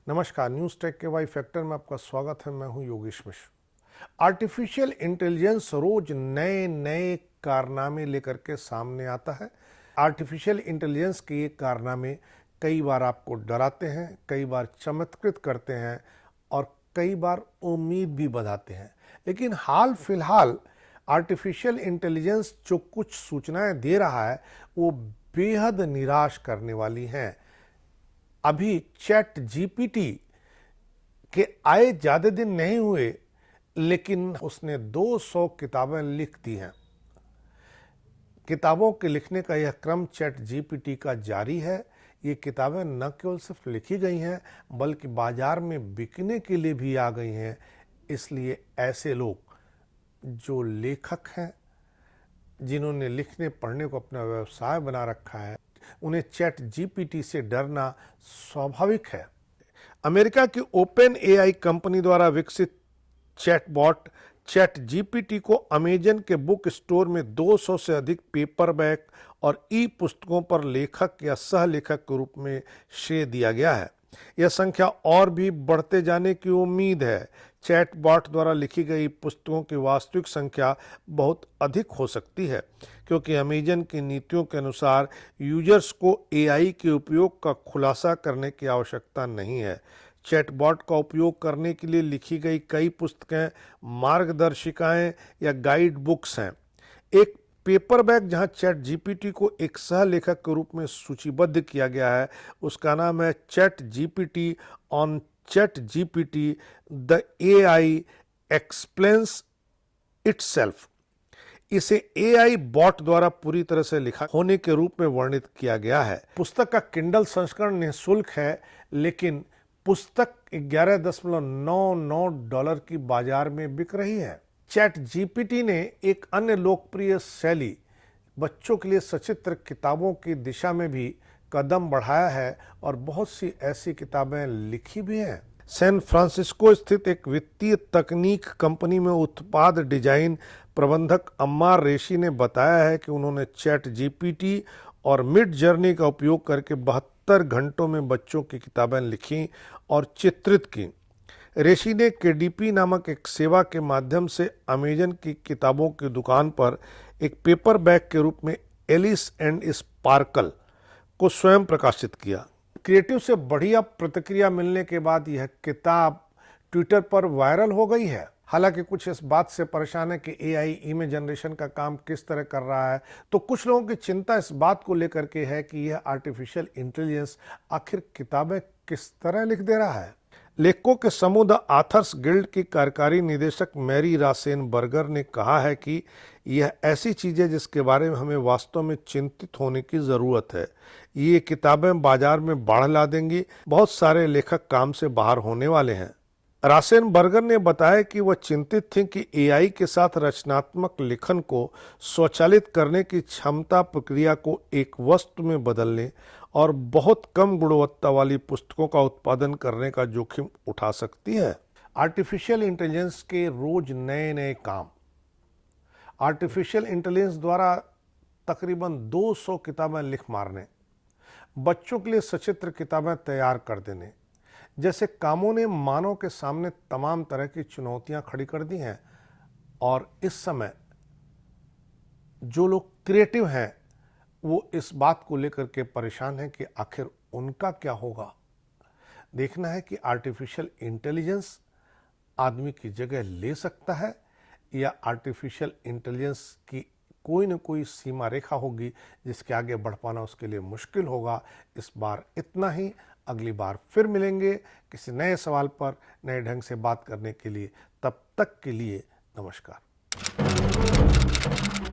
नमस्कार, news take के Y factor में आपका स्वागत है। मैं हूं योगेश मिश्र। आर्टिफिशियल इंटेलिजेंस रोज नए नए कारनामे लेकर के सामने आता है। आर्टिफिशियल इंटेलिजेंस के ये कारनामे कई बार आपको डराते हैं, कई बार चमत्कृत करते हैं और कई बार उम्मीद भी बढ़ाते हैं। लेकिन हाल फिलहाल आर्टिफिशियल इंटेलिजेंस जो कुछ सूचनाएं दे रहा है वो बेहद निराश करने वाली हैं। अभी चैट जीपीटी के आए ज़्यादा दिन नहीं हुए, लेकिन उसने 200 किताबें लिख दी हैं। किताबों के लिखने का यह क्रम चैट जीपीटी का जारी है। ये किताबें न केवल सिर्फ लिखी गई हैं बल्कि बाजार में बिकने के लिए भी आ गई हैं। इसलिए ऐसे लोग जो लेखक हैं, जिन्होंने लिखने पढ़ने को अपना व्यवसाय बना रखा है, उन्हें चैट जीपीटी से डरना स्वाभाविक है। अमेरिका की ओपन एआई कंपनी द्वारा विकसित चैटबॉट चैट जीपीटी को अमेजन के बुक स्टोर में 200 से अधिक पेपरबैक और ई पुस्तकों पर लेखक या सह लेखक के रूप में श्रेय दिया गया है। यह संख्या और भी बढ़ते जाने की उम्मीद है। चैटबॉट द्वारा लिखी गई पुस्तकों की वास्तविक संख्या बहुत अधिक हो सकती है, क्योंकि अमेजन की नीतियों के अनुसार यूजर्स को एआई के उपयोग का खुलासा करने की आवश्यकता नहीं है। चैटबॉट का उपयोग करने के लिए लिखी गई कई पुस्तकें मार्गदर्शिकाएं या गाइड बुक्स हैं। एक पेपरबैक जहां चैट जीपीटी को एक सह लेखक के रूप में सूचीबद्ध किया गया है, उसका नाम है chat GPT on chat GPT the AI explains itself. इसे एआई बॉट द्वारा पूरी तरह से लिखा होने के रूप में वर्णित किया गया है। पुस्तक का किंडल संस्करण निःशुल्क है, लेकिन पुस्तक $11.99 की बाजार में बिक रही है। चैट जीपीटी ने एक अन्य लोकप्रिय शैली बच्चों के लिए सचित्र किताबों की दिशा में भी कदम बढ़ाया है और बहुत सी ऐसी किताबें लिखी भी हैं। सैन फ्रांसिस्को स्थित एक वित्तीय तकनीक कंपनी में उत्पाद डिजाइन प्रबंधक अम्मार रेशी ने बताया है कि उन्होंने चैट जीपीटी और मिड जर्नी का उपयोग करके 72 घंटों में बच्चों की किताबें लिखी और चित्रित की। रेशी ने केडीपी नामक एक सेवा के माध्यम से अमेजन की किताबों की दुकान पर एक पेपरबैक के रूप में एलिस एंड स्पार्कल को स्वयं प्रकाशित किया। क्रिएटिव से बढ़िया प्रतिक्रिया मिलने के बाद यह किताब ट्विटर पर वायरल हो गई है। हालांकि कुछ इस बात से परेशान है कि एआई इमेज जनरेशन का काम किस तरह कर रहा है, तो कुछ लोगों की चिंता इस बात को लेकर के है कि यह आर्टिफिशियल इंटेलिजेंस आखिर किताबें किस तरह लिख दे रहा है। लेखकों के समूह द आथर्स गिल्ड की कार्यकारी निदेशक मैरी रासेन बर्गर ने कहा है कि यह ऐसी चीज है जिसके बारे में हमें वास्तव में चिंतित होने की जरूरत है। ये किताबें बाजार में बाढ़ ला देंगी। बहुत सारे लेखक काम से बाहर होने वाले हैं। रासेन बर्गर ने बताया कि वह चिंतित थी कि एआई के साथ रचनात्मक लेखन को स्वचालित करने की क्षमता प्रक्रिया को एक वस्तु में बदलने और बहुत कम गुणवत्ता वाली पुस्तकों का उत्पादन करने का जोखिम उठा सकती है। आर्टिफिशियल इंटेलिजेंस के रोज नए नए काम। आर्टिफिशियल इंटेलिजेंस द्वारा तकरीबन 200 किताबें लिख मारने, बच्चों के लिए सचित्र किताबें तैयार कर देने जैसे कामों ने मानव के सामने तमाम तरह की चुनौतियां खड़ी कर दी हैं। और इस समय जो लोग क्रिएटिव हैं वो इस बात को लेकर के परेशान हैं कि आखिर उनका क्या होगा। देखना है कि आर्टिफिशियल इंटेलिजेंस आदमी की जगह ले सकता है या आर्टिफिशियल इंटेलिजेंस की कोई न कोई सीमा रेखा होगी जिसके आगे बढ़ पाना उसके लिए मुश्किल होगा। इस बार इतना ही। अगली बार फिर मिलेंगे किसी नए सवाल पर नए ढंग से बात करने के लिए। तब तक के लिए नमस्कार।